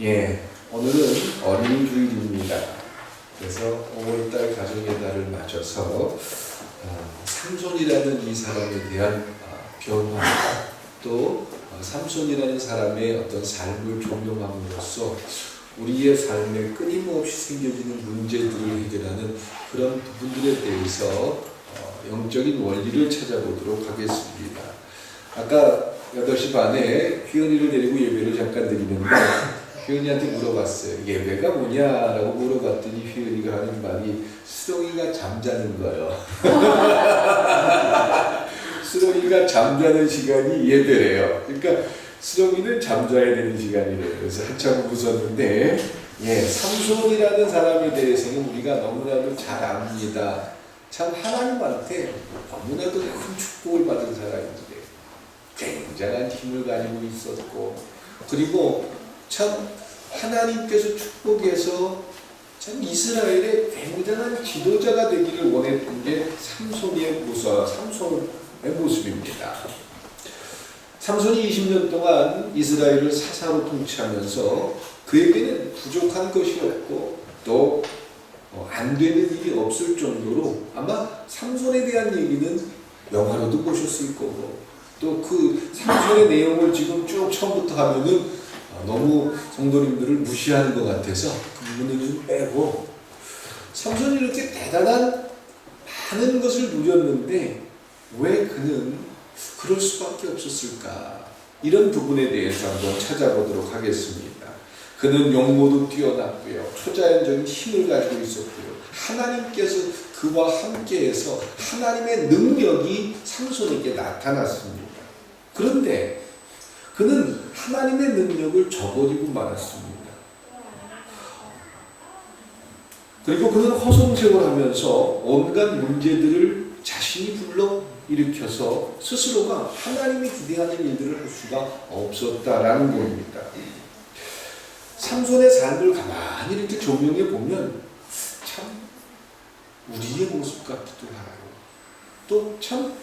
예, 오늘은 어린이 주일입니다. 그래서 5월달 가정의 달을 맞아서 삼손이라는 이 사람에 대한 변화, 또 삼손이라는 사람의 어떤 삶을 조명함으로써 우리의 삶에 끊임없이 생겨지는 문제들을 해결하는 그런 부분들에 대해서 영적인 원리를 찾아보도록 하겠습니다. 아까 8시 반에 휘은이를 데리고 예배를 잠깐 드리는데 휘은이한테 물어봤어요. 예배가 뭐냐라고 물어봤더니 휘은이가 하는 말이 수롱이가 잠자는 거예요. 수롱이가 잠자는 시간이 예배래요. 그러니까 수롱이는 잠자야 되는 시간이래요. 그래서 한참 웃었는데 삼손이라는 사람에 대해서는 우리가 너무나도 잘 압니다. 참 하나님한테 너무나도 큰 축복을 받은 사람인데 굉장한 힘을 가지고 있었고, 그리고 참 하나님께서 축복해서 참 이스라엘의 굉장한 지도자가 되기를 원했던 게 삼손의 모습입니다. 삼손이 20년 동안 이스라엘을 사사로 통치하면서 그에게는 부족한 것이 없고 또 안 되는 일이 없을 정도로 아마 삼손에 대한 얘기는 영화로도 보셨을 거고, 또 그 삼손의 내용을 지금 쭉 처음부터 하면은 너무 성도님들을 무시하는 것 같아서 그 부분을 좀 빼고, 삼손이 이렇게 대단한 많은 것을 누렸는데 왜 그는 그럴 수밖에 없었을까? 이런 부분에 대해서 한번 찾아보도록 하겠습니다. 그는 용모도 뛰어났고요, 초자연적인 힘을 가지고 있었고요, 하나님께서 그와 함께해서 하나님의 능력이 삼손에게 나타났습니다. 그런데 그는 하나님의 능력을 저버리고 말았습니다. 그리고 그는 허송세월하면서 온갖 문제들을 자신이 불러 일으켜서 스스로가 하나님이 기대하는 일들을 할 수가 없었다라는 겁니다. 삼손의 삶을 가만히 이렇게 조명해 보면 참 우리의 모습 같기도 하고, 또 참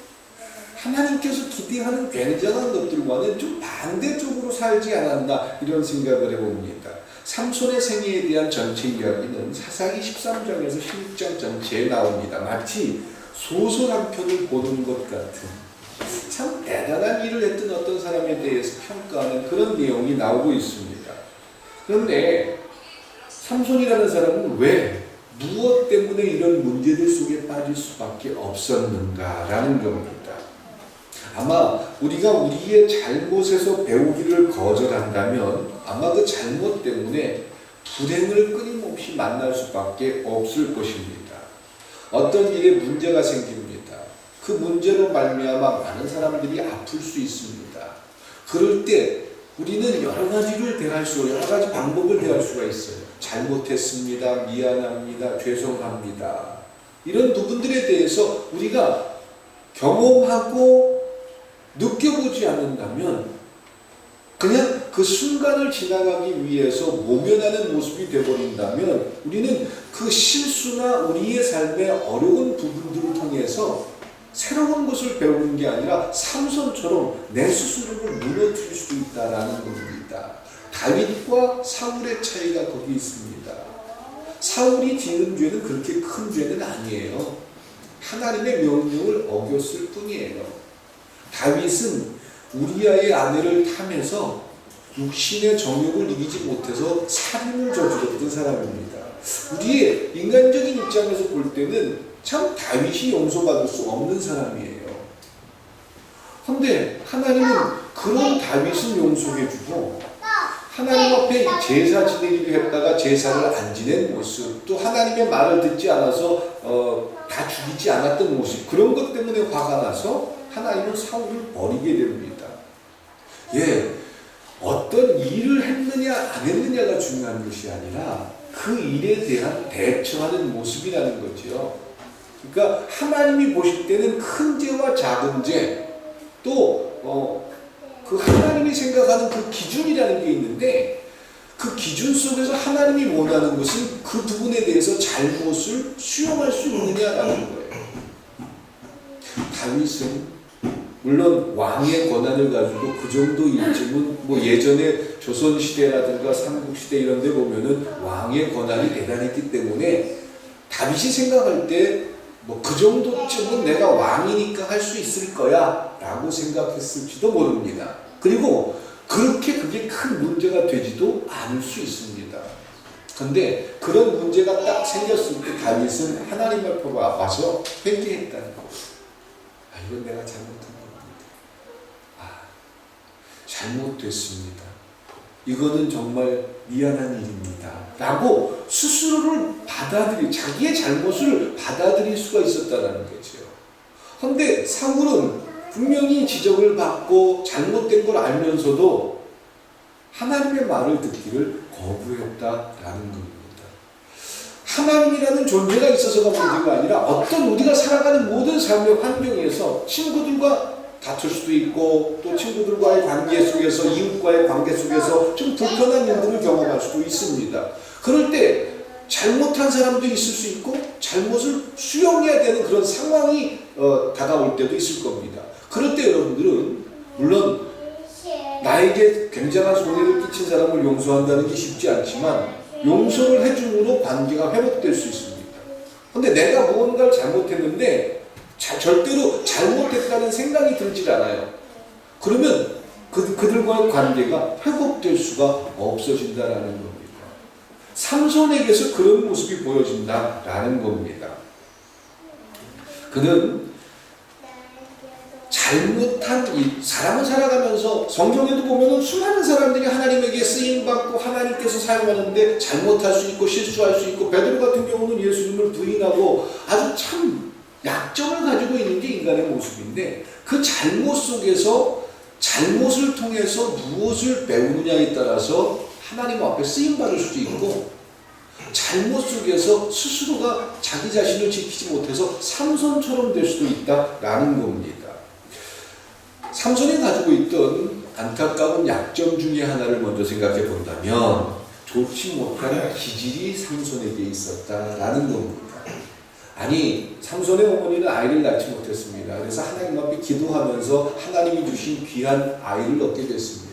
하나님께서 기대하는 굉장한 것들과는 좀 반대쪽으로 살지 않았나 이런 생각을 해봅니다. 삼손의 생애에 대한 전체 이야기는 사사기 13장에서 16장 전체에 나옵니다. 마치 소설 한 편을 보는 것 같은 참 대단한 일을 했던 어떤 사람에 대해서 평가하는 그런 내용이 나오고 있습니다. 그런데 삼손이라는 사람은 왜, 무엇 때문에 이런 문제들 속에 빠질 수밖에 없었는가라는 겁니다. 아마 우리가 우리의 잘못에서 배우기를 거절한다면 아마 그 잘못 때문에 불행을 끊임없이 만날 수밖에 없을 것입니다. 어떤 일에 문제가 생깁니다. 그 문제로 말미암아 많은 사람들이 아플 수 있습니다. 그럴 때 우리는 여러 가지 방법을 대할 수가 있어요. 잘못했습니다. 미안합니다. 죄송합니다. 이런 부분들에 대해서 우리가 경험하고 느껴보지 않는다면 그냥 그 순간을 지나가기 위해서 모면하는 모습이 되어버린다면 우리는 그 실수나 우리의 삶의 어려운 부분들을 통해서 새로운 것을 배우는 게 아니라 삼손처럼 내 스스로를 무너뜨릴 수도 있다라는 겁니다. 다윗과 사울의 차이가 거기 있습니다. 사울이 지은 죄는 그렇게 큰 죄는 아니에요. 하나님의 명령을 어겼을 뿐이에요. 다윗은 우리아의 아내를 탐해서 육신의 정욕을 이기지 못해서 살인을 저질렀던 사람입니다. 우리의 인간적인 입장에서 볼 때는 참 다윗이 용서받을 수 없는 사람이에요. 그런데 하나님은 그런 다윗은 용서해주고 하나님 앞에 제사 지내기도 했다가 제사를 안 지낸 모습, 또 하나님의 말을 듣지 않아서 다 죽이지 않았던 모습, 그런 것 때문에 화가 나서 하나님은 사울을 버리게 됩니다. 어떤 일을 했느냐 안 했느냐가 중요한 것이 아니라 그 일에 대한 대처하는 모습이라는 거죠. 그러니까 하나님이 보실 때는 큰 죄와 작은 죄, 또 그 하나님이 생각하는 그 기준이라는 게 있는데 그 기준 속에서 하나님이 원하는 것은 그 부분에 대해서 잘못을 수용할 수 있느냐라는 거예요. 다윗은 물론 왕의 권한을 가지고 그 정도 일쯤은 뭐 예전에 조선시대라든가 삼국시대 이런 데 보면은 왕의 권한이 대단했기 때문에 다윗이 생각할 때 뭐 그 정도쯤은 내가 왕이니까 할 수 있을 거야 라고 생각했을지도 모릅니다. 그리고 그렇게 그게 큰 문제가 되지도 않을 수 있습니다. 근데 그런 문제가 딱 생겼을 때 다윗은 하나님 앞에 와서 회개했다는 거. 이건 내가 잘못한 겁니다. 잘못됐습니다. 이거는 정말 미안한 일입니다. 라고 스스로를 자기의 잘못을 받아들일 수가 있었다는 거죠. 그런데 사울은 분명히 지적을 받고 잘못된 걸 알면서도 하나님의 말을 듣기를 거부했다라는 겁니다. 하나님이라는 존재가 있어서가 문제가 아니라 어떤 우리가 살아가는 모든 삶의 환경에서 친구들과 다툴 수도 있고 또 친구들과의 관계 속에서 이웃과의 관계 속에서 좀 불편한 일들을 경험할 수도 있습니다. 그럴 때 잘못한 사람도 있을 수 있고 잘못을 수용해야 되는 그런 상황이 다가올 때도 있을 겁니다. 그럴 때 여러분들은 물론 나에게 굉장한 손해를 끼친 사람을 용서한다는 게 쉽지 않지만 용서를 해줌으로 관계가 회복될 수 있습니다. 그런데 내가 무언가를 잘못했는데 절대로 잘못했다는 생각이 들질 않아요. 그러면 그들과의 관계가 회복될 수가 없어진다라는 겁니다. 삼손에게서 그런 모습이 보여진다라는 겁니다. 그는 잘못한 일, 사람을 살아가면서 성경에도 보면 수많은 사람들이 하나님에게 쓰임받고 하나님께서 사용하는데 잘못할 수 있고 실수할 수 있고 베드로 같은 경우는 예수님을 부인하고 아주 참 약점을 가지고 있는 게 인간의 모습인데 그 잘못 속에서 잘못을 통해서 무엇을 배우느냐에 따라서 하나님 앞에 쓰임받을 수도 있고 잘못 속에서 스스로가 자기 자신을 지키지 못해서 삼손처럼 될 수도 있다라는 겁니다. 삼손이 가지고 있던 안타까운 약점 중에 하나를 먼저 생각해 본다면 좋지 못한 기질이 삼손에게 있었다라는 겁니다. 아니, 삼손의 어머니는 아이를 낳지 못했습니다. 그래서 하나님 앞에 기도하면서 하나님이 주신 귀한 아이를 얻게 됐습니다.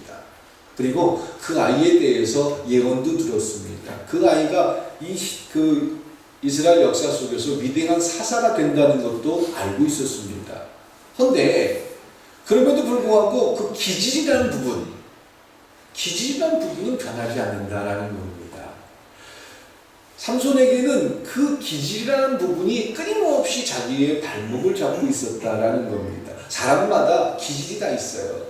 그리고 그 아이에 대해서 예언도 들었습니다. 그 아이가 이스라엘 역사 속에서 위대한 사사가 된다는 것도 알고 있었습니다. 그런데 그럼에도 불구하고 그 기질이라는 부분은 변하지 않는다라는 겁니다. 삼손에게는 그 기질이라는 부분이 끊임없이 자기의 발목을 잡고 있었다라는 겁니다. 사람마다 기질이 다 있어요.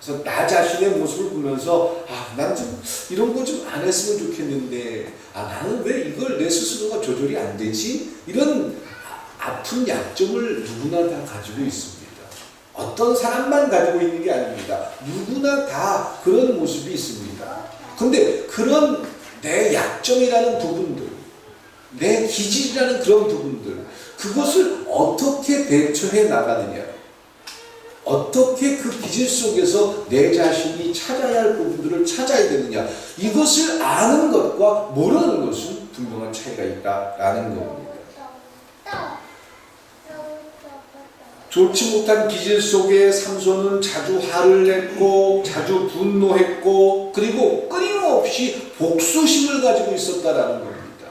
그래서 나 자신의 모습을 보면서 난 좀 이런 거 좀 안 했으면 좋겠는데 나는 왜 이걸 내 스스로가 조절이 안 되지? 이런 아픈 약점을 누구나 다 가지고 있습니다. 어떤 사람만 가지고 있는 게 아닙니다. 누구나 다 그런 모습이 있습니다. 그런데 그런 내 약점이라는 부분들, 내 기질이라는 그런 부분들, 그것을 어떻게 대처해 나가느냐, 어떻게 그 기질 속에서 내 자신이 찾아야 할 부분들을 찾아야 되느냐, 이것을 아는 것과 모르는 것은 분명한 차이가 있다라는 겁니다. 좋지 못한 기질 속에 삼손은 자주 화를 냈고 자주 분노했고 그리고 끊임없이 복수심을 가지고 있었다라는 겁니다.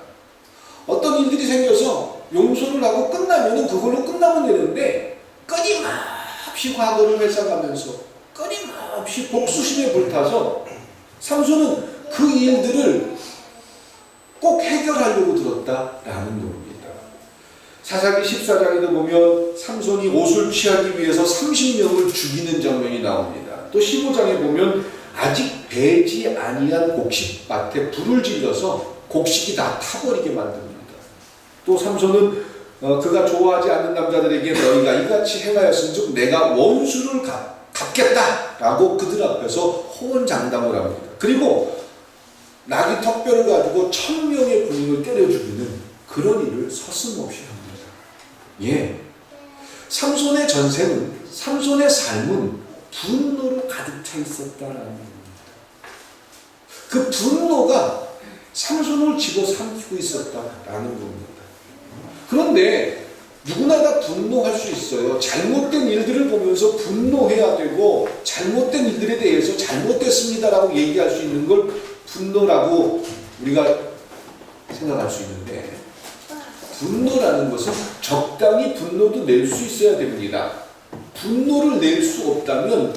어떤 일들이 생겨서 용서를 하고 끝나면 그걸로 끝나면 되는데 끊임없이 과거를 회상하면서 끊임없이 복수심에 불타서 삼손은 그 일들을 꼭 해결하려고 들었다라는 겁니다. 사사기 14장에도 보면 삼손이 옷을 취하기 위해서 30명을 죽이는 장면이 나옵니다. 또 15장에 보면 아직 배지 아니한 곡식밭에 불을 질러서 곡식이 다 타버리게 만듭니다. 또 삼손은 그가 좋아하지 않는 남자들에게 너희가 이같이 행하였은즉 내가 원수를 갚겠다라고 그들 앞에서 호언장담을 합니다. 그리고 나귀 턱뼈를 가지고 1000명의 군인을 때려 죽이는 그런 일을 서슴없이 합니다. 삼손의 전생은, 삼손의 삶은 분노로 가득 차 있었다라는 겁니다. 그 분노가 삼손을 집어삼키고 있었다라는 겁니다. 그런데 누구나 다 분노할 수 있어요. 잘못된 일들을 보면서 분노해야 되고 잘못된 일들에 대해서 잘못됐습니다라고 얘기할 수 있는 걸 분노라고 우리가 생각할 수 있는데, 분노라는 것은 적당히 분노도 낼 수 있어야 됩니다. 분노를 낼 수 없다면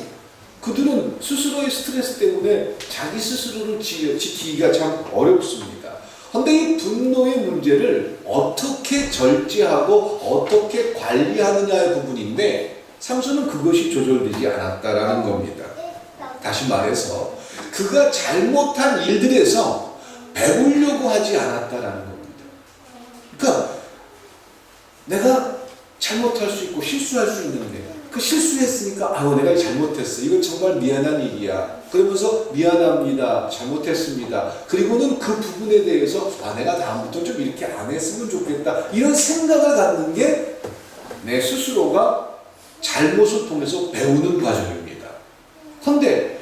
그들은 스스로의 스트레스 때문에 자기 스스로를 지키기가 참 어렵습니다. 그런데 이 분노의 문제를 어떻게 절제하고 어떻게 관리하느냐의 부분인데, 삼손은 그것이 조절되지 않았다라는 겁니다. 다시 말해서 그가 잘못한 일들에서 배우려고 하지 않았다라는 겁니다. 그러니까 내가 잘못할 수 있고 실수할 수 있는데 그 실수했으니까 내가 잘못했어. 이건 정말 미안한 일이야. 그러면서 미안합니다. 잘못했습니다. 그리고는 그 부분에 대해서 내가 다음부터 좀 이렇게 안 했으면 좋겠다. 이런 생각을 갖는 게 내 스스로가 잘못을 통해서 배우는 과정입니다. 그런데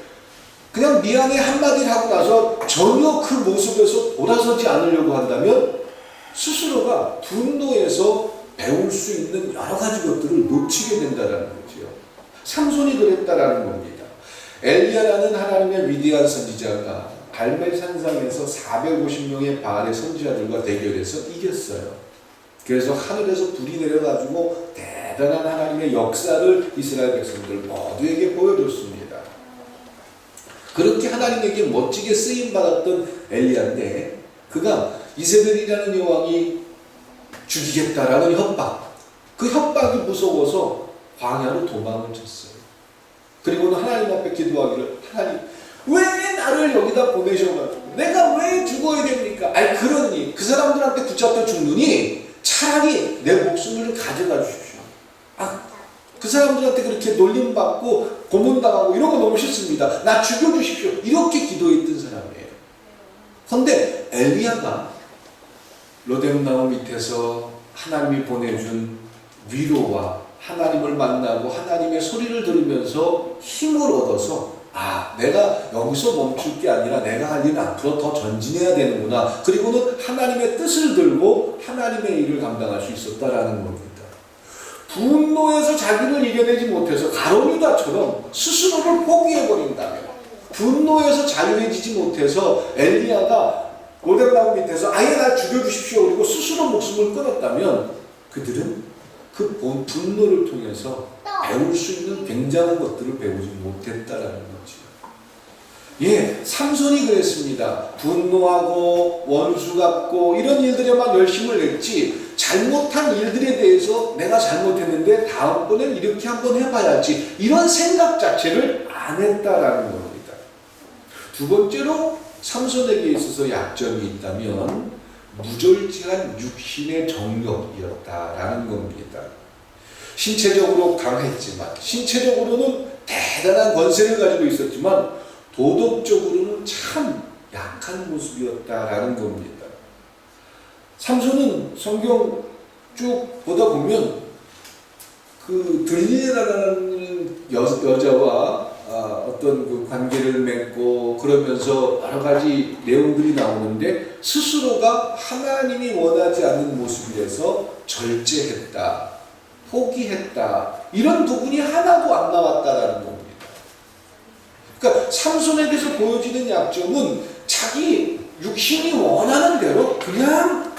그냥 미안해 한마디를 하고 나서 전혀 그 모습에서 돌아서지 않으려고 한다면 스스로가 분노에서 배울 수 있는 여러 가지 것들을 놓치게 된다는 거죠. 삼손이 그랬다라는 겁니다. 엘리야라는 하나님의 위대한 선지자가 갈멜 산상에서 450명의 바알의 선지자들과 대결해서 이겼어요. 그래서 하늘에서 불이 내려가지고 대단한 하나님의 역사를 이스라엘 백성들 모두에게 보여줬습니다. 그렇게 하나님에게 멋지게 쓰임받았던 엘리야인데, 그가 이세벨이라는 여왕이 죽이겠다라는 협박, 그 협박이 무서워서 광야로 도망을 쳤어요. 그리고는 하나님 앞에 기도하기를, 하나님 왜 나를 여기다 보내셔가지고 내가 왜 죽어야 됩니까? 그러니 그 사람들한테 붙잡혀 죽느니 차라리 내 목숨을 가져가 주십시오. 그 사람들한테 그렇게 놀림받고 고문당하고 이런 거 너무 싫습니다. 나 죽여주십시오. 이렇게 기도했던 사람이에요. 그런데 엘리야가 로뎀나무 밑에서 하나님이 보내준 위로와 하나님을 만나고 하나님의 소리를 들으면서 힘을 얻어서 내가 여기서 멈출 게 아니라 내가 할 일은 앞으로 더 전진해야 되는구나. 그리고는 하나님의 뜻을 들고 하나님의 일을 감당할 수 있었다라는 겁니다. 분노에서 자기를 이겨내지 못해서 가론유다처럼 스스로를 포기해버린다면, 분노에서 자유해지지 못해서 엘리야가 로뎀나무 밑에서 아예 날 죽여주십시오 그리고 스스로 목숨을 끊었다면, 그들은 그 분노를 통해서 배울 수 있는 굉장한 것들을 배우지 못했다라는 거죠. 삼손이 그랬습니다. 분노하고 원수 갚고 이런 일들에만 열심을 냈지, 잘못한 일들에 대해서 내가 잘못했는데 다음번엔 이렇게 한번 해봐야지, 이런 생각 자체를 안 했다라는 겁니다. 두 번째로 삼손에게 있어서 약점이 있다면 무절제한 육신의 정욕이었다라는 겁니다. 신체적으로 강했지만, 신체적으로는 대단한 권세를 가지고 있었지만 도덕적으로는 참 약한 모습이었다라는 겁니다. 삼손은 성경 쭉 보다 보면 그 들릴라라는 여자와 어떤 그 관계를 맺고 그러면서 여러 가지 내용들이 나오는데, 스스로가 하나님이 원하지 않는 모습이라서 절제했다, 포기했다, 이런 부분이 하나도 안 나왔다라는 겁니다. 그러니까 삼손에게서 보여지는 약점은 자기 육신이 원하는 대로 그냥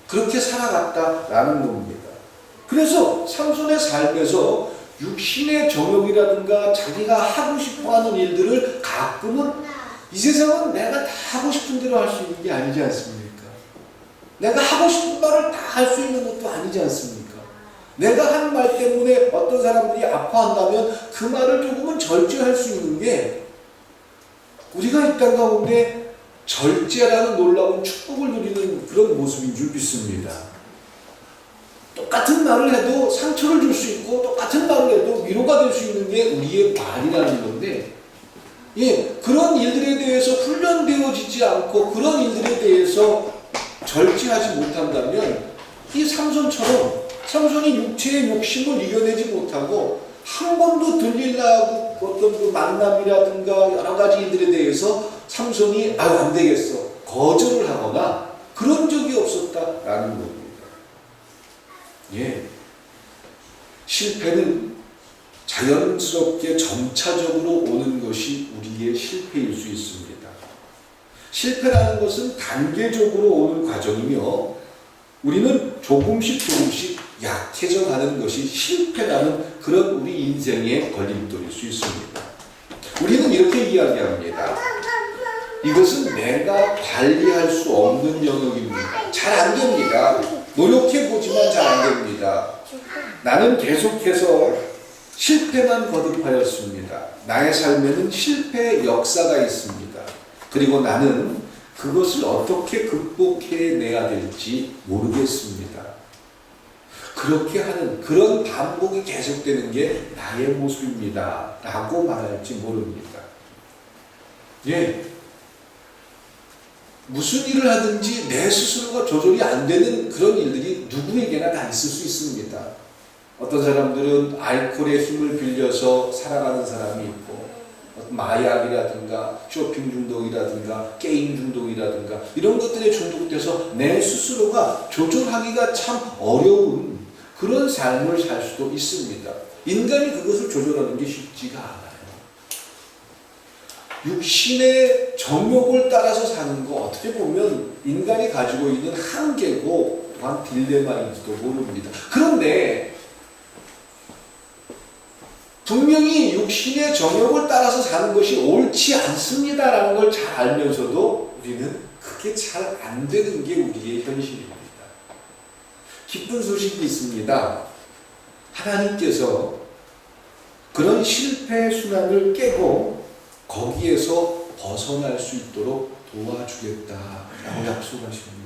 그렇게 살아갔다라는 겁니다. 그래서 삼손의 삶에서 육신의 정욕이라든가 자기가 하고 싶어하는 일들을 가끔은 이 세상은 내가 다 하고 싶은 대로 할 수 있는 게 아니지 않습니까? 내가 하고 싶은 말을 다 할 수 있는 것도 아니지 않습니까? 내가 한 말 때문에 어떤 사람들이 아파한다면 그 말을 조금은 절제할 수 있는 게, 우리가 이 땅 가운데 절제라는 놀라운 축복을 누리는 그런 모습인 줄 믿습니다. 똑같은 말을 해도 상처를 줄 수 있고 똑같은 말을 해도 위로가 될 수 있는 게 우리의 말이라는 건데, 그런 일들에 대해서 훈련되어지지 않고 그런 일들에 대해서 절제하지 못한다면, 이 삼손처럼 삼손이 육체의 욕심을 이겨내지 못하고 한 번도 들릴라고 어떤 그 만남이라든가 여러 가지 일들에 대해서 삼손이 안 되겠어 거절을 하거나 그런 적이 없었다라는 겁니다. 실패는 자연스럽게 점차적으로 오는 것이 우리의 실패일 수 있습니다. 실패라는 것은 단계적으로 오는 과정이며 우리는 조금씩 약해져 가는 것이 실패라는 그런 우리 인생의 걸림돌일 수 있습니다. 우리는 이렇게 이야기합니다. 이것은 내가 관리할 수 없는 영역입니다. 잘 안 됩니다. 노력해보지만 잘 안 됩니다. 나는 계속해서 실패만 거듭하였습니다. 나의 삶에는 실패의 역사가 있습니다. 그리고 나는 그것을 어떻게 극복해내야 될지 모르겠습니다. 그렇게 하는 그런 반복이 계속되는 게 나의 모습입니다. 라고 말할지 모릅니다. 예. 무슨 일을 하든지 내 스스로가 조절이 안 되는 그런 일들이 누구에게나 다 있을 수 있습니다. 어떤 사람들은 알코올의 힘을 빌려서 살아가는 사람이 있고, 마약이라든가 쇼핑 중독이라든가 게임 중독이라든가 이런 것들에 중독돼서 내 스스로가 조절하기가 참 어려운 그런 삶을 살 수도 있습니다. 인간이 그것을 조절하는 게 쉽지가 않아요. 육신의 정욕을 따라서 사는 거 어떻게 보면 인간이 가지고 있는 한계고 또한 딜레마인지도 모릅니다. 그런데 분명히 육신의 정욕을 따라서 사는 것이 옳지 않습니다라는 걸 잘 알면서도 우리는 그게 잘 안 되는 게 우리의 현실입니다. 기쁜 소식이 있습니다. 하나님께서 그런 실패 순환을 깨고 거기에서 벗어날 수 있도록 도와주겠다라고 약속하십니다.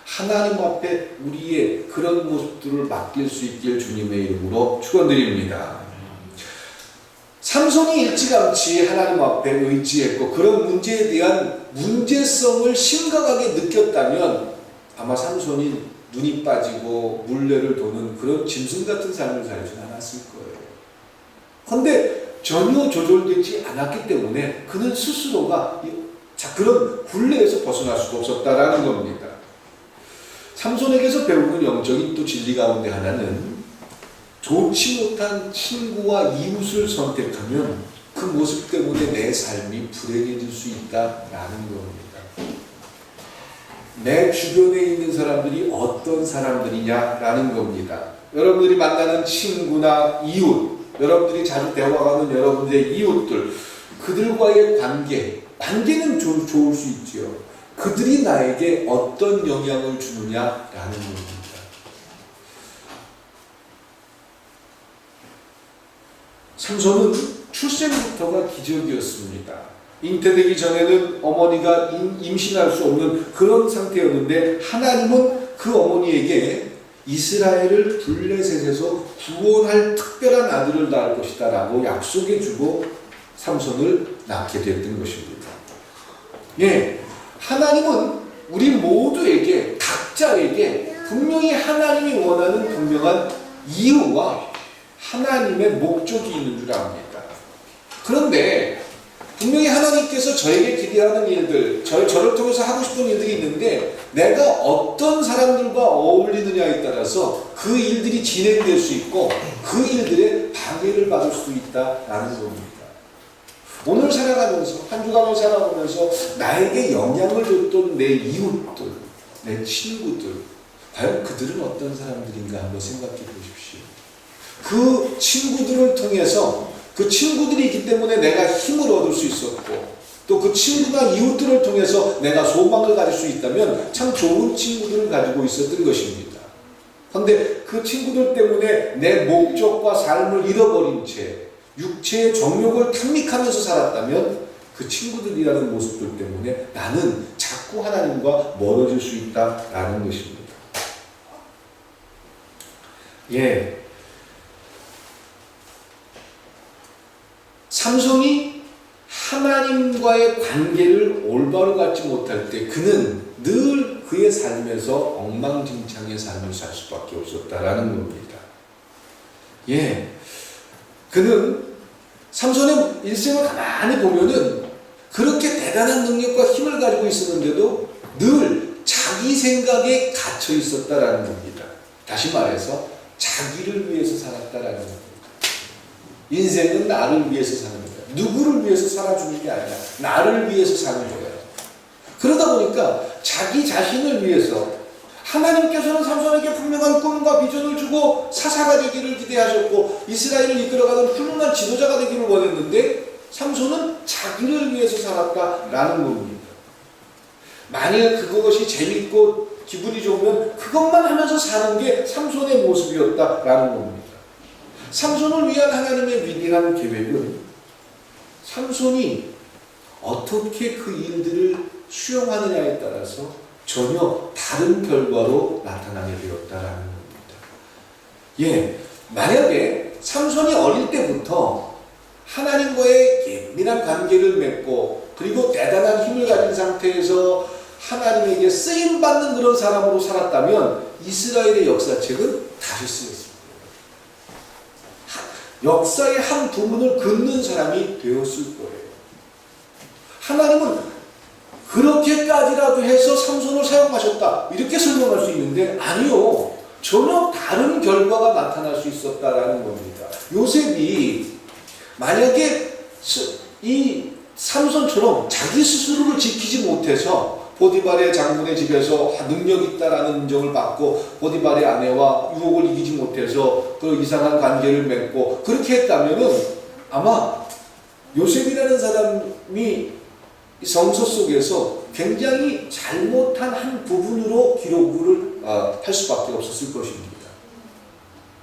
하나님 앞에 우리의 그런 모습들을 맡길 수 있길 주님의 이름으로 축원드립니다. 삼손이 일찌감치 하나님 앞에 의지했고 그런 문제에 대한 문제성을 심각하게 느꼈다면 아마 삼손이 눈이 빠지고 물레를 도는 그런 짐승 같은 삶을 살지는 않았을 거예요. 그런데 전혀 조절되지 않았기 때문에 그는 스스로가 그런 굴레에서 벗어날 수가 없었다라는 겁니다. 삼손에게서 배우는 영적인 또 진리 가운데 하나는 좋지 못한 친구와 이웃을 선택하면 그 모습 때문에 내 삶이 불행해질 수 있다라는 겁니다. 내 주변에 있는 사람들이 어떤 사람들이냐라는 겁니다. 여러분들이 만나는 친구나 이웃, 여러분들이 자주 대화하는 여러분들의 이웃들, 그들과의 관계는 좋을 수 있지요. 그들이 나에게 어떤 영향을 주느냐라는 겁니다. 삼손은 출생부터가 기적이었습니다. 잉태되기 전에는 어머니가 임신할 수 없는 그런 상태였는데 하나님은 그 어머니에게 이스라엘을 블레셋에서 구원할 특별한 아들을 낳을 것이다 라고 약속해주고 삼손을 낳게 됐던 것입니다. 예, 하나님은 우리 모두에게 각자에게 분명히 하나님이 원하는 분명한 이유와 하나님의 목적이 있는 줄 압니다. 그런데 분명히 하나님께서 저에게 기대하는 일들, 저를 통해서 하고 싶은 일들이 있는데 내가 어떤 사람들과 어울리느냐에 따라서 그 일들이 진행될 수 있고 그 일들에 방해를 받을 수도 있다라는 겁니다. 오늘 살아가면서 한 주간을 살아가면서 나에게 영향을 줬던 내 이웃들, 내 친구들, 과연 그들은 어떤 사람들인가 한번 생각해 보십시오. 그 친구들을 통해서 그 친구들이 있기 때문에 내가 힘을 얻을 수 있었고 또 그 친구나 이웃들을 통해서 내가 소망을 가질 수 있다면 참 좋은 친구들을 가지고 있었던 것입니다. 그런데 그 친구들 때문에 내 목적과 삶을 잃어버린 채 육체의 정욕을 탐닉하면서 살았다면 그 친구들이라는 모습들 때문에 나는 자꾸 하나님과 멀어질 수 있다라는 것입니다. 예. 삼손이 하나님과의 관계를 올바로 갖지 못할 때 그는 늘 그의 삶에서 엉망진창의 삶을 살 수밖에 없었다라는 겁니다. 예. 그는 삼손의 일생을 가만히 보면은 그렇게 대단한 능력과 힘을 가지고 있었는데도 늘 자기 생각에 갇혀 있었다라는 겁니다. 다시 말해서 자기를 위해서 살았다라는 겁니다. 인생은 나를 위해서 사는 거야. 누구를 위해서 살아주는 게 아니라 나를 위해서 사는 거야. 그러다 보니까 자기 자신을 위해서 하나님께서는 삼손에게 분명한 꿈과 비전을 주고 사사가 되기를 기대하셨고 이스라엘을 이끌어가는 훌륭한 지도자가 되기를 원했는데 삼손은 자기를 위해서 살았다라는 겁니다. 만일 그것이 재밌고 기분이 좋으면 그것만 하면서 사는 게 삼손의 모습이었다라는 겁니다. 삼손을 위한 하나님의 위대한 계획은 삼손이 어떻게 그 일들을 수용하느냐에 따라서 전혀 다른 결과로 나타나게 되었다라는 겁니다. 예, 만약에 삼손이 어릴 때부터 하나님과의 예민한 관계를 맺고 그리고 대단한 힘을 가진 상태에서 하나님에게 쓰임받는 그런 사람으로 살았다면 이스라엘의 역사책은 다를 수 있습니다. 역사의 한 부분을 긋는 사람이 되었을 거예요. 하나님은 그렇게까지라도 해서 삼손을 사용하셨다 이렇게 설명할 수 있는데 아니요. 전혀 다른 결과가 나타날 수 있었다라는 겁니다. 요셉이 만약에 이 삼손처럼 자기 스스로를 지키지 못해서 보디발의 장군의 집에서 능력 있다라는 인정을 받고 보디발의 아내와 유혹을 이기지 못해서 그 이상한 관계를 맺고 그렇게 했다면은 아마 요셉이라는 사람이 성서 속에서 굉장히 잘못한 한 부분으로 기록을 할 수밖에 없었을 것입니다.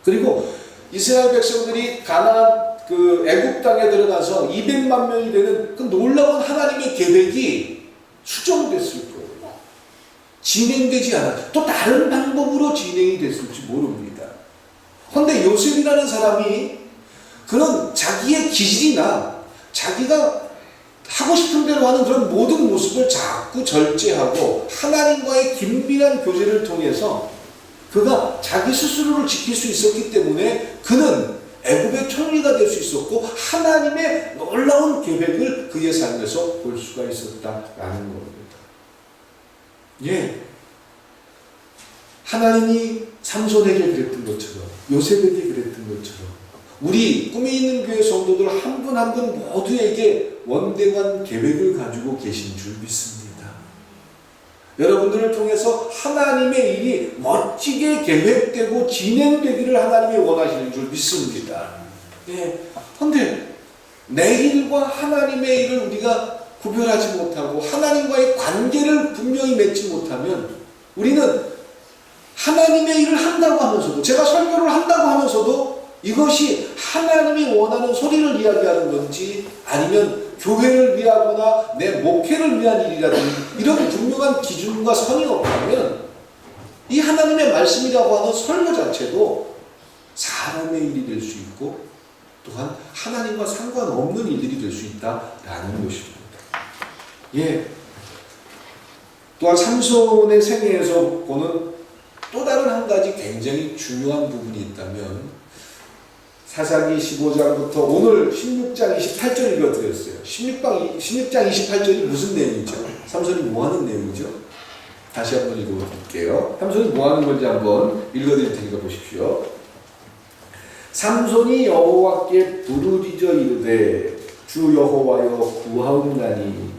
그리고 이스라엘 백성들이 가나안 그 애굽 땅에 들어가서 200만 명이 되는 그 놀라운 하나님의 계획이 수정됐을 거예요. 진행되지 않아. 또 다른 방법으로 진행이 됐을지 모릅니다. 그런데 요셉이라는 사람이 그런 자기의 기질이나 자기가 하고 싶은 대로 하는 그런 모든 모습을 자꾸 절제하고 하나님과의 긴밀한 교제를 통해서 그가 자기 스스로를 지킬 수 있었기 때문에 그는 애굽의 총리가 될 수 있었고 하나님의 놀라운 계획을 그의 삶에서 볼 수가 있었다라는 겁니다. 예, 하나님이 삼손에게 그랬던 것처럼 요셉에게 그랬던 것처럼 우리 꿈이 있는 교회 성도들 한 분 한 분 모두에게 원대한 계획을 가지고 계신 줄 믿습니다. 여러분들을 통해서 하나님의 일이 멋지게 계획되고 진행되기를 하나님이 원하시는 줄 믿습니다. 예. 그런데 내 일과 하나님의 일을 우리가 구별하지 못하고 하나님과의 관계를 분명히 맺지 못하면 우리는 하나님의 일을 한다고 하면서도 제가 설교를 한다고 하면서도 이것이 하나님이 원하는 소리를 이야기하는 건지 아니면 교회를 위하거나 내 목회를 위한 일이라든지 이런 분명한 기준과 선이 없다면 이 하나님의 말씀이라고 하는 설교 자체도 사람의 일이 될 수 있고 또한 하나님과 상관없는 일들이 될 수 있다라는 것입니다. 예. 또한 삼손의 생애에서 보는 또 다른 한 가지 굉장히 중요한 부분이 있다면 사사기 15장부터 오늘 16장 28절 읽어드렸어요. 16장 28절이 무슨 내용이죠? 삼손이 뭐하는 내용이죠? 다시 한번 읽어볼게요. 삼손이 뭐하는 건지 한번 읽어드릴 테니까 보십시오. 삼손이 여호와께 부르짖어 이르되 주 여호와여 구하옵나니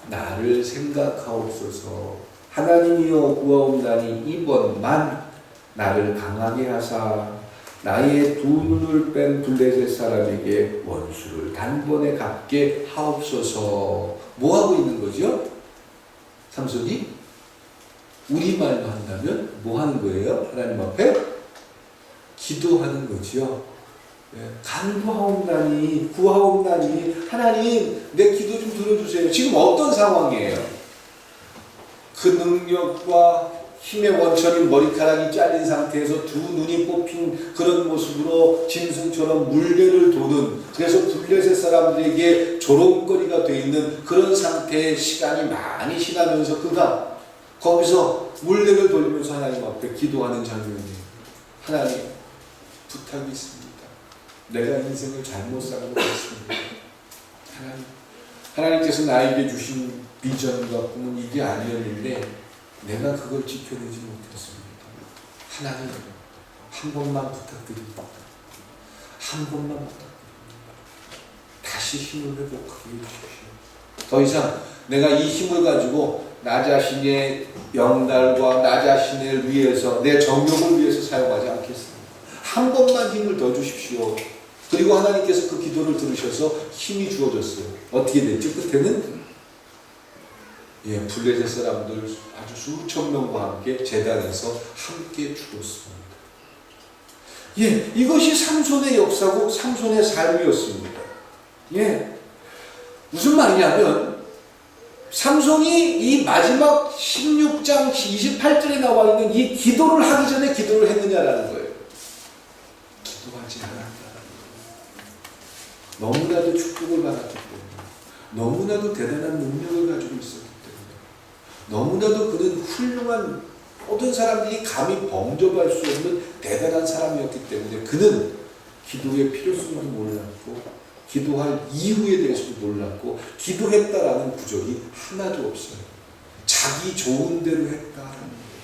나를 생각하옵소서. 하나님이여 구하옵나니 이번만 나를 강하게 하사 나의 두 눈을 뺀 블레셋 사람에게 원수를 단번에 갚게 하옵소서. 뭐 하고 있는 거죠? 삼손이 우리말로 한다면 뭐 하는 거예요? 하나님 앞에 기도하는 거죠. 간구하옵나니 구하옵나니 하나님 내 기도 좀 들어주세요. 지금 어떤 상황이에요? 그 능력과 힘의 원천인 머리카락이 잘린 상태에서 두 눈이 뽑힌 그런 모습으로 짐승처럼 물레를 도는, 그래서 블레셋 사람들에게 조롱거리가 되어 있는 그런 상태의 시간이 많이 지나면서 그가 거기서 물레를 돌리면서 하나님 앞에 기도하는 장면이에요. 하나님, 부탁이 있습니다. 내가 인생을 잘못 살고 있습니다. 하나님께서 나에게 주신 비전과 꿈은 이게 아니었는데 내가 그걸 지켜내지 못했습니다. 한 번만 부탁드립니다. 한 번만 부탁드립니다. 다시 힘을 회복하게 해주십시오. 더 이상 내가 이 힘을 가지고 나 자신의 영달과 나 자신을 위해서 내 정욕을 위해서 사용하지 않겠습니다. 한 번만 힘을 더 주십시오. 그리고 하나님께서 그 기도를 들으셔서 힘이 주어졌어요. 어떻게 됐죠? 끝에는 블레셋 사람들 아주 수천 명과 함께 제단에서 함께 죽었습니다. 이것이 삼손의 역사고 삼손의 삶이었습니다. 무슨 말이냐면 삼손이 이 마지막 16장 28절에 나와 있는 이 기도를 하기 전에 기도를 했느냐라는 거예요. 기도하지 않았다라는 거예요. 너무나도 축복을 받았기 때문에, 너무나도 대단한 능력을 가지고 있었기 때문에, 너무나도 그는 훌륭한 모든 사람들이 감히 범접할 수 없는 대단한 사람이었기 때문에 그는 기도의 필요성도 몰랐고 기도할 이유에 대해서도 몰랐고 기도했다라는 부족이 하나도 없어요. 자기 좋은 대로 했다라는 거예요.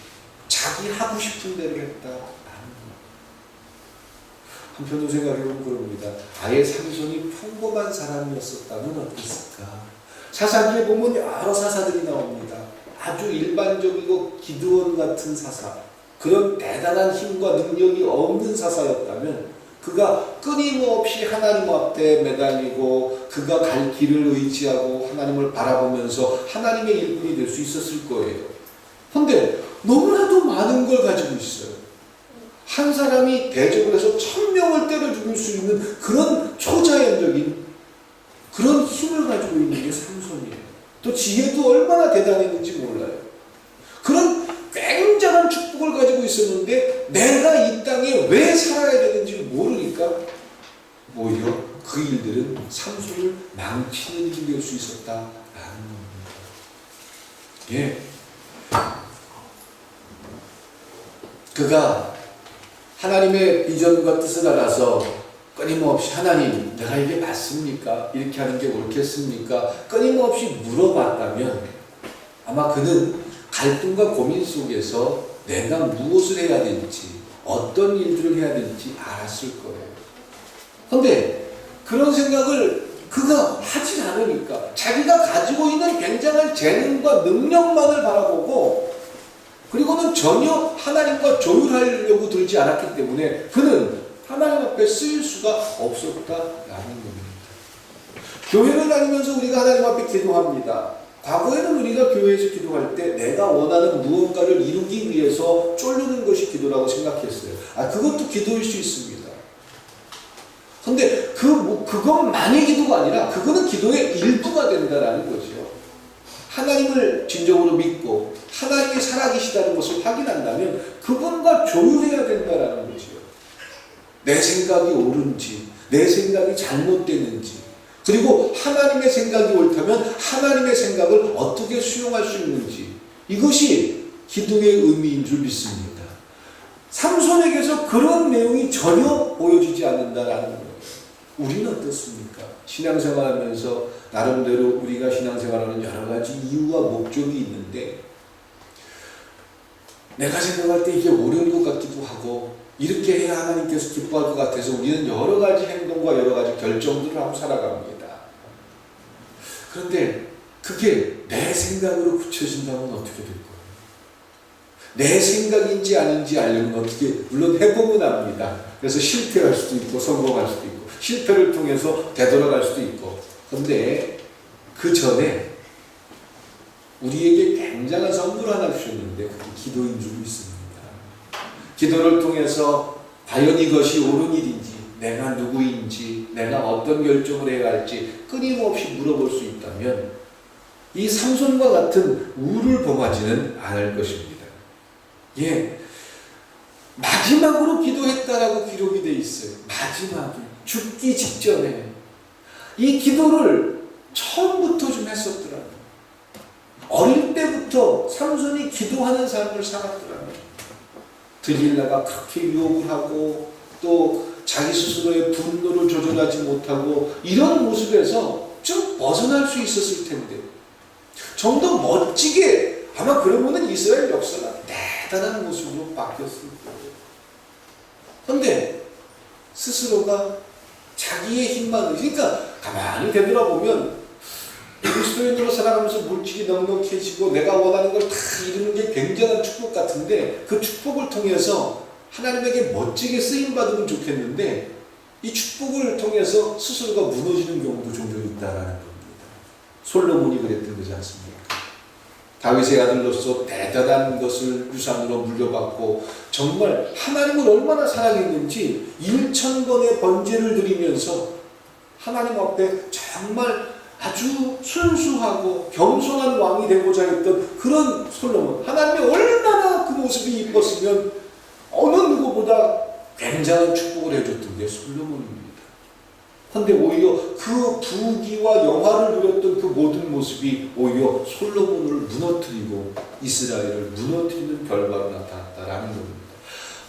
자기 하고 싶은 대로 했다라는 거예요. 한편으로 생각해보면 그럽니다. 아예 삼손이 평범한 사람이었었다면 어땠을까? 사사기에 보면 여러 사사들이 나옵니다. 아주 일반적이고 기드온 같은 사사, 그런 대단한 힘과 능력이 없는 사사였다면 그가 끊임없이 하나님 앞에 매달리고 그가 갈 길을 의지하고 하나님을 바라보면서 하나님의 일꾼이 될 수 있었을 거예요. 그런데 너무나도 많은 걸 가지고 있어요. 한 사람이 대적을 해서 1000명을 때려 죽일 수 있는 그런 초자연적인 그런 힘을 가지고 있는 게 삼손이에요. 또 지혜도 얼마나 대단했는지 몰라요. 그런 굉장한 축복을 가지고 있었는데 내가 이 땅에 왜 살아야 되는지 모르니까 오히려 그 일들은 삼손을 망치는 일이 될 수 있었다라는 겁니다. 그가 하나님의 비전과 뜻을 알아서 끊임없이 하나님 내가 이게 맞습니까? 이렇게 하는 게 옳겠습니까? 끊임없이 물어봤다면 아마 그는 갈등과 고민 속에서 내가 무엇을 해야 될지 어떤 일들을 해야 될지 알았을 거예요. 그런데 그런 생각을 그가 하지 않으니까 자기가 가지고 있는 굉장한 재능과 능력만을 바라보고 그리고는 전혀 하나님과 조율하려고 들지 않았기 때문에 그는 하나님 앞에 쓰일 수가 없었다라는 겁니다. 교회를 다니면서 우리가 하나님 앞에 기도합니다. 과거에는 우리가 교회에서 기도할 때 내가 원하는 무언가를 이루기 위해서 쫄르는 것이 기도라고 생각했어요. 그것도 기도일 수 있습니다. 그런데 그것만이 기도가 아니라 그거는 기도의 일부가 된다라는 거죠. 하나님을 진정으로 믿고 하나님이 살아계시다는 것을 확인한다면 그분과 조율해야 된다라는 거죠. 내 생각이 옳은지 내 생각이 잘못됐는지 그리고 하나님의 생각이 옳다면 하나님의 생각을 어떻게 수용할 수 있는지 이것이 기도의 의미인 줄 믿습니다. 삼손에게서 그런 내용이 전혀 보여지지 않는다라는 거예요. 우리는 어떻습니까? 신앙생활하면서 나름대로 우리가 신앙생활하는 여러 가지 이유와 목적이 있는데 내가 생각할 때 이게 옳은 것 같기도 하고 이렇게 해야 하나님께서 기뻐할 것 같아서 우리는 여러 가지 행동과 여러 가지 결정들을 하고 살아갑니다. 그런데 그게 내 생각으로 굳혀진다면 어떻게 될 거예요? 내 생각인지 아닌지 알려면 어떻게, 물론 해보면 압니다. 그래서 실패할 수도 있고 성공할 수도 있고 실패를 통해서 되돌아갈 수도 있고 그런데 그 전에 우리에게 굉장한 선물 하나 주셨는데 그게 기도인 줄 믿습니다. 기도를 통해서 과연 이것이 옳은 일인지 내가 누구인지 내가 어떤 결정을 해야 할지 끊임없이 물어볼 수 있다면 이 삼손과 같은 우를 범하지는 않을 것입니다. 마지막으로 기도했다라고 기록이 되어 있어요. 마지막에 죽기 직전에 이 기도를 처음부터 좀 했었더라고요. 어릴 때부터 삼손이 기도하는 삶을 살았더라고요. 들릴라가 그렇게 유혹을 하고 또 자기 스스로의 분노를 조절하지 못하고 이런 모습에서 좀 벗어날 수 있었을 텐데 좀 더 멋지게 아마 그러면은 이스라엘 역사가 대단한 모습으로 바뀌었을 거예요. 근데 스스로가 자기의 힘만, 그러니까 가만히 되돌아보면 그리스도인으로 살아가면서 물질이 넉넉해지고 내가 원하는 걸 다 이루는 게 굉장한 축복 같은데, 그 축복을 통해서 하나님에게 멋지게 쓰임받으면 좋겠는데 이 축복을 통해서 스스로가 무너지는 경우도 종종 있다라는 겁니다. 솔로몬이 그랬던 거지 않습니까? 다윗의 아들로서 대단한 것을 유산으로 물려받고 정말 하나님을 얼마나 사랑했는지 1000번의 번제를 드리면서 하나님 앞에 정말 아주 순수하고 겸손한 왕이 되고자 했던 그런 솔로몬, 하나님이 얼마나 그 모습이 이뻤으면 어느 누구보다 굉장한 축복을 해줬던 게 솔로몬입니다. 그런데 오히려 그 부귀와 영화를 누렸던 그 모든 모습이 오히려 솔로몬을 무너뜨리고 이스라엘을 무너뜨리는 결과로 나타났다라는 겁니다.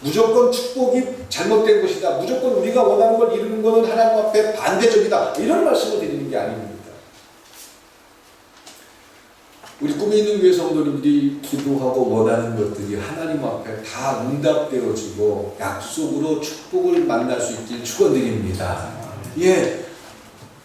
무조건 축복이 잘못된 것이다, 무조건 우리가 원하는 걸 이루는 것은 하나님 앞에 반대적이다, 이런 말씀을 드리는 게 아닙니다. 우리 꿈에 있는 교회 성도님들이 기도하고 원하는 것들이 하나님 앞에 다 응답되어지고 약속으로 축복을 만날 수 있길 축원드립니다. 예,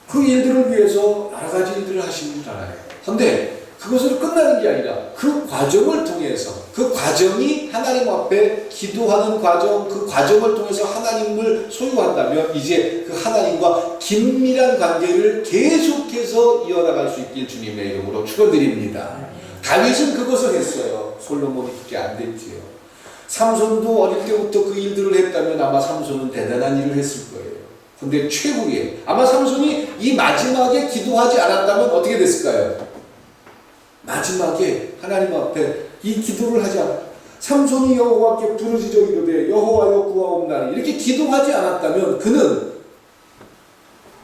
그 일들을 위해서 여러 가지 일들을 하시는 줄 알아요. 그런데 그것으로 끝나는 게 아니라 그 과정을 통해서, 그 과정이 하나님 앞에 기도하는 과정, 그 과정을 통해서 하나님을 소유한다면 이제 그 하나님과 긴밀한 관계를 계속해서 이어나갈 수 있길 주님의 이름으로 축원드립니다. 다윗은 그것을 했어요. 솔로몬이 그게 안 됐지요. 삼손도 어릴 때부터 그 일들을 했다면 아마 삼손은 대단한 일을 했을 거예요. 근데 최후에 아마 삼손이 이 마지막에 기도하지 않았다면 어떻게 됐을까요? 마지막에 하나님 앞에 이 기도를 하지 않았다. 삼손이 여호와께 부르짖어 이르되 여호와여 구하옵나니, 이렇게 기도하지 않았다면 그는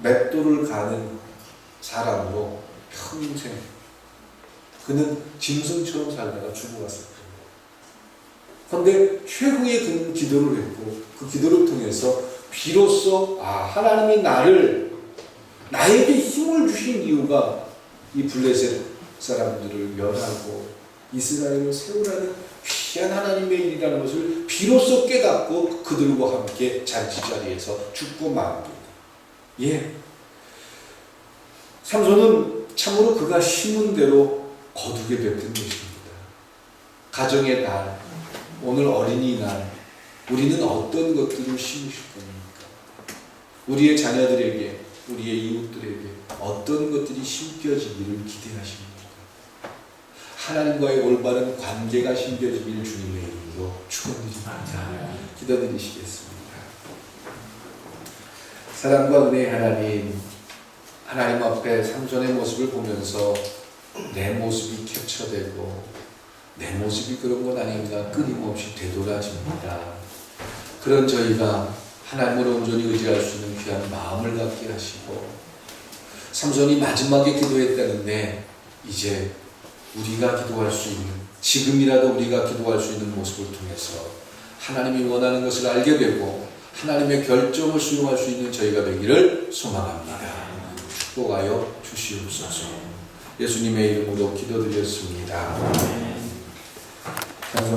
맷돌을 가는 사람으로 평생 그는 짐승처럼 살다가 죽어갔을 거예요. 그런데 최후에 그는 기도를 했고 그 기도를 통해서 비로소 하나님이 나에게 힘을 주신 이유가 이 블레셋 사람들을 멸하고 이스라엘을 세우라는 귀한 하나님의 일이라는 것을 비로소 깨닫고 그들과 함께 잔치자리에서 죽고 맙니다. 예, 삼손은 참으로 그가 심은 대로 거두게 됐던 것입니다. 가정의 날, 오늘 어린이날, 우리는 어떤 것들을 심으실 겁니까? 우리의 자녀들에게, 우리의 이웃들에게 어떤 것들이 심겨지기를 기대하십니까? 하나님과의 올바른 관계가 심겨지길 주님의 이름으로 축원드립니다. 기도드리시겠습니다. 사랑과 은혜의 하나님, 하나님 앞에 삼손의 모습을 보면서 내 모습이 캡처되고 내 모습이 그런 건 아닙니다. 끊임없이 되돌아집니다. 그런 저희가 하나님을 온전히 의지할 수 있는 귀한 마음을 갖게 하시고, 삼손이 마지막에 기도했다는데 이제 우리가 기도할 수 있는, 지금이라도 우리가 기도할 수 있는 모습을 통해서 하나님이 원하는 것을 알게 되고 하나님의 결정을 수용할 수 있는 저희가 되기를 소망합니다. 축복하여 주시옵소서. 예수님의 이름으로 기도드렸습니다.